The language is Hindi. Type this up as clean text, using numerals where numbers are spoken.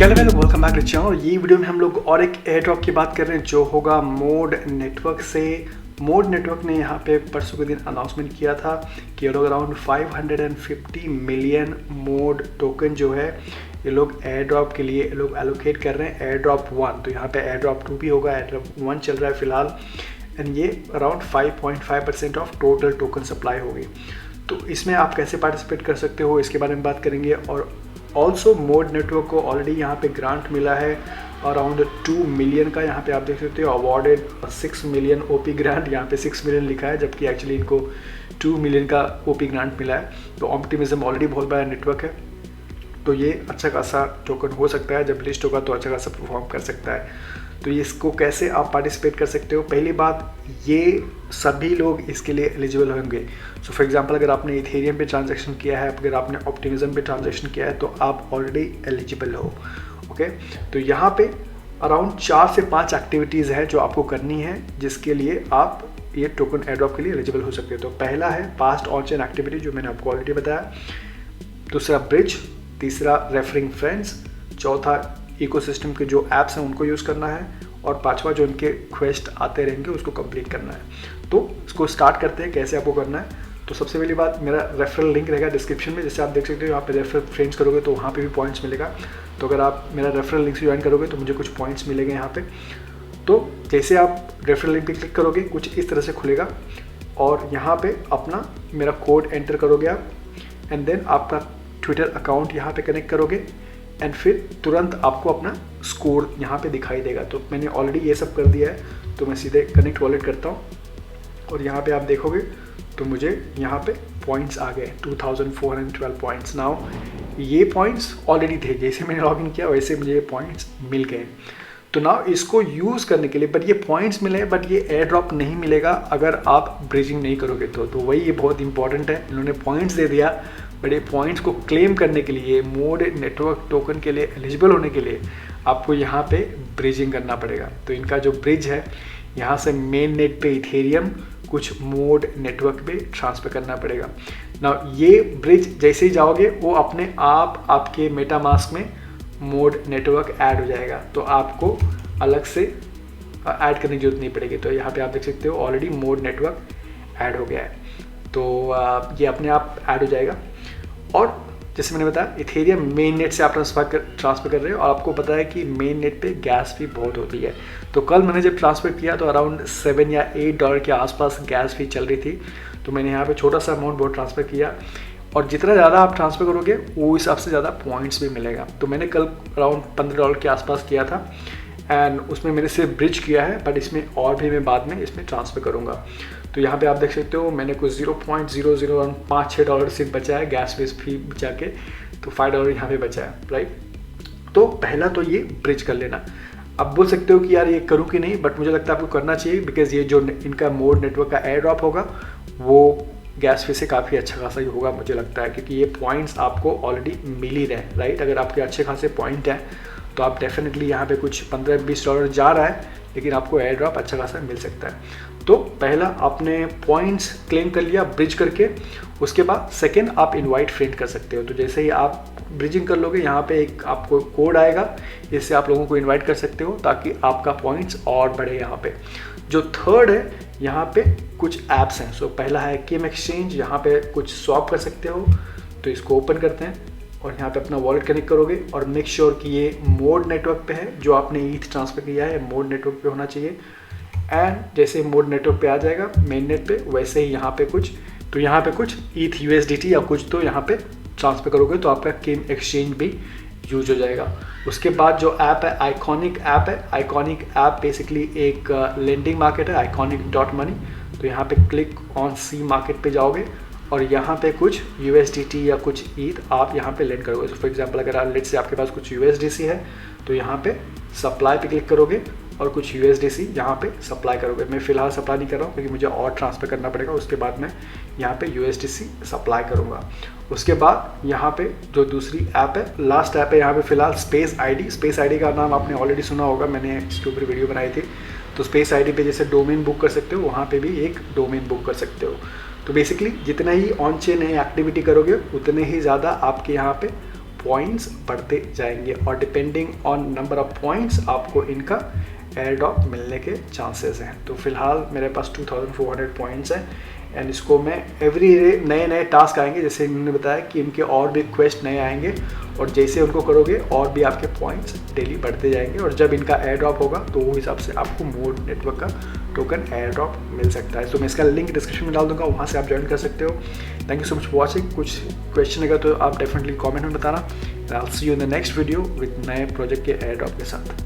Hello hello, welcome back to channel. ये वीडियो में हम लोग और एक एयर ड्रॉप की बात कर रहे हैं जो होगा मोड नेटवर्क से। मोड नेटवर्क ने यहाँ पे परसों के दिन अनाउंसमेंट किया था कि ये लोग अराउंड 550 मिलियन मोड टोकन जो है ये लोग एयर ड्रॉप के लिए ये लोग एलोकेट कर रहे हैं। एयर ड्रॉप 1, तो यहाँ पे एयर ड्रॉप 2 भी होगा, एयर ड्रॉप 1 चल रहा है फिलहाल। एंड ये around 5.5% of total token supply होगी। तो इसमें आप कैसे पार्टिसिपेट कर सकते हो इसके बारे में बात करेंगे। और ऑल्सो मोड नेटवर्क को ऑलरेडी यहाँ पे ग्रांट मिला है अराउंड 2 मिलियन का। यहाँ पे आप देख सकते हो अवॉर्डेड 6 मिलियन ओपी ग्रांट, यहाँ पे 6 मिलियन लिखा है जबकि एक्चुअली इनको 2 मिलियन का ओपी ग्रांट मिला है। तो ऑप्टिमिज्म ऑलरेडी बहुत बड़ा नेटवर्क है, तो ये अच्छा खासा टोकन हो सकता है। जब लिस्ट होगा तो अच्छा खासा परफॉर्म कर सकता है। तो ये इसको कैसे आप पार्टिसिपेट कर सकते हो, पहली बात ये सभी लोग इसके लिए एलिजिबल होंगे। सो फॉर एग्जांपल अगर आपने इथेरियम पे ट्रांजैक्शन किया है, अगर आपने ऑप्टिमिज्म पे ट्रांजैक्शन किया है तो आप ऑलरेडी एलिजिबल हो। ओके, तो यहाँ पे अराउंड 4 से 5 एक्टिविटीज़ है जो आपको करनी है जिसके लिए आप ये टोकन एयरड्रॉप के लिए एलिजिबल हो सकते हो। तो पहला है पास्ट ऑन चेन एक्टिविटी जो मैंने आपको ऑलरेडी बताया, दूसरा ब्रिज, तीसरा रेफरिंग फ्रेंड्स, चौथा इकोसिस्टम के जो ऐप्स हैं उनको यूज़ करना है, और पांचवा जो इनके क्वेस्ट आते रहेंगे उसको कंप्लीट करना है। तो इसको स्टार्ट करते हैं कैसे आपको करना है। तो सबसे पहली बात, मेरा रेफरल लिंक रहेगा डिस्क्रिप्शन में, जैसे आप देख सकते हो यहाँ पे रेफरल फ्रेंड्स करोगे तो वहाँ पे भी पॉइंट्स मिलेगा। तो अगर आप मेरा रेफरल लिंक से ज्वाइन करोगे तो मुझे कुछ पॉइंट्स मिलेंगे यहाँ पे। तो जैसे आप रेफरल लिंक पे क्लिक करोगे कुछ इस तरह से खुलेगा, और यहाँ पे अपना मेरा कोड एंटर करोगे आप, एंड देन आपका ट्विटर अकाउंट यहाँ पे कनेक्ट करोगे, एंड फिर तुरंत आपको अपना स्कोर यहाँ पे दिखाई देगा। तो मैंने ऑलरेडी ये सब कर दिया है, तो मैं सीधे कनेक्ट वॉलेट करता हूँ, और यहाँ पे आप देखोगे तो मुझे यहाँ पे पॉइंट्स आ गए 2412 पॉइंट्स। नाउ ये पॉइंट्स ऑलरेडी थे, जैसे मैंने लॉगिन किया वैसे मुझे ये पॉइंट्स मिल गए। तो नाउ इसको यूज़ करने के लिए, बट ये पॉइंट्स मिले बट ये एयर ड्रॉप नहीं मिलेगा अगर आप ब्रिजिंग नहीं करोगे। तो वही ये बहुत इंपॉर्टेंट है, इन्होंने पॉइंट्स दे दिया बट ये पॉइंट्स को क्लेम करने के लिए, मोड नेटवर्क टोकन के लिए एलिजिबल होने के लिए आपको यहाँ पे ब्रिजिंग करना पड़ेगा। तो इनका जो ब्रिज है यहाँ से मेन नेट पे इथेरियम कुछ मोड नेटवर्क पे ट्रांसफर करना पड़ेगा। ना ये ब्रिज जैसे ही जाओगे वो अपने आप आपके मेटामास्क में मोड नेटवर्क ऐड हो जाएगा, तो आपको अलग से ऐड करने की जरूरत नहीं पड़ेगी। तो यहाँ पे आप देख सकते हो ऑलरेडी मोड नेटवर्क ऐड हो गया है, तो ये अपने आप ऐड हो जाएगा। और जैसे मैंने बताया इथेरियम मेन नेट से आप ट्रांसफ़र कर रहे हो, और आपको पता है कि मेन नेट पे गैस भी बहुत होती है। तो कल मैंने जब ट्रांसफ़र किया तो अराउंड $7 या $8 के आसपास गैस फी चल रही थी। तो मैंने यहाँ पे छोटा सा अमाउंट बहुत ट्रांसफ़र किया, और जितना ज़्यादा आप ट्रांसफ़र करोगे वो हिसाब से ज़्यादा पॉइंट्स भी मिलेगा। तो मैंने कल अराउंड $15 के आसपास किया था, एंड उसमें मैंने सिर्फ ब्रिज किया है, बट इसमें और भी मैं बाद में इसमें ट्रांसफ़र करूँगा। तो यहाँ पे आप देख सकते हो मैंने कुछ 0.005-6 सिर्फ बचा है गैस वेस फी बचा के, तो $5 यहाँ पे बचा है, राइट। तो पहला तो ये ब्रिज कर लेना। अब बोल सकते हो कि यार ये करूँ कि नहीं, बट मुझे लगता है आपको करना चाहिए, बिकॉज ये जो इनका मोड नेटवर्क का एयर ड्रॉप होगा वो गैस फी से काफ़ी अच्छा खासा ही होगा मुझे लगता है, क्योंकि ये पॉइंट्स आपको ऑलरेडी मिल ही रहे हैं, राइट। अगर आपके अच्छे खासे पॉइंट हैं तो आप डेफिनेटली यहाँ पे कुछ $15-20 जा रहा है, लेकिन आपको एयर ड्रॉप अच्छा खासा मिल सकता है। तो पहला आपने पॉइंट्स क्लेम कर लिया ब्रिज करके, उसके बाद सेकंड आप इनवाइट फ्रेंड कर सकते हो। तो जैसे ही आप ब्रिजिंग कर लोगे यहाँ पे एक आपको कोड आएगा, इससे आप लोगों को इनवाइट कर सकते हो ताकि आपका पॉइंट्स और बढ़े। यहाँ पे जो थर्ड है यहाँ पे कुछ ऐप्स हैं। सो पहला है केम एक्सचेंज, यहाँ पे कुछ स्वैप कर सकते हो। तो इसको ओपन करते हैं और यहाँ पे अपना वॉलेट कनेक्ट करोगे, और मेक श्योर कि ये मोड नेटवर्क पे है, जो आपने ईथ ट्रांसफर किया है मोड नेटवर्क पे होना चाहिए। एंड जैसे मोड नेटवर्क पे आ जाएगा मेन नेट पे, वैसे ही यहाँ पे कुछ, तो यहाँ पे कुछ ETH USDT या कुछ तो यहाँ पे ट्रांसफर करोगे तो आपका केम एक्सचेंज भी यूज हो जाएगा। उसके बाद जो ऐप है आइकॉनिक ऐप है। आइकॉनिक ऐप बेसिकली एक लेंडिंग मार्केट है, iconic.money। तो यहाँ पे क्लिक ऑन सी मार्केट पे जाओगे, और यहाँ पे कुछ USDT या कुछ ETH आप यहाँ पे लेंड करोगे। तो फॉर एग्जांपल अगर लेट से आपके पास कुछ USDC है तो यहाँ पे सप्लाई पे क्लिक करोगे और कुछ USDC यहाँ पे सप्लाई करोगे। मैं फिलहाल सप्लाई नहीं कर रहा हूँ क्योंकि मुझे और ट्रांसफ़र करना पड़ेगा, उसके बाद मैं यहाँ पे USDC सप्लाई करूँगा। उसके बाद यहाँ पे जो दूसरी ऐप है, लास्ट ऐप है यहाँ पे फिलहाल स्पेस आईडी। स्पेस आईडी का नाम आपने ऑलरेडी सुना होगा, मैंने इसके ऊपर वीडियो बनाई थी। तो स्पेस आईडी पे जैसे डोमेन बुक कर सकते हो, वहाँ पे भी एक डोमेन बुक कर सकते हो। तो बेसिकली जितना ही ऑन चेन एक्टिविटी करोगे उतने ही ज़्यादा आपके यहाँ पे पॉइंट्स बढ़ते जाएंगे और depending on number of points आपको इनका एयर ड्रॉप मिलने के चांसेस हैं। तो फिलहाल मेरे पास 2400 पॉइंट्स हैं एंड इसको मैं एवरी डे नए टास्क आएंगे, जैसे इन्होंने बताया कि इनके और भी क्वेस्ट नए आएंगे और जैसे उनको करोगे और भी आपके पॉइंट्स डेली बढ़ते जाएंगे और जब इनका एयर ड्रॉप होगा तो वो हिसाब से आपको मोड नेटवर्क का टोकन एयर ड्रॉप मिल सकता है। तो मैं इसका लिंक डिस्क्रिप्शन में डाल दूंगा, वहाँ से आप ज्वाइन कर सकते हो। Thank you so much for watching. कुछ क्वेश्चन अगर तो आप डेफिनेटली कॉमेंट में बताना। I will see you in the next video with नए प्रोजेक्ट के एयर ड्रॉप के साथ।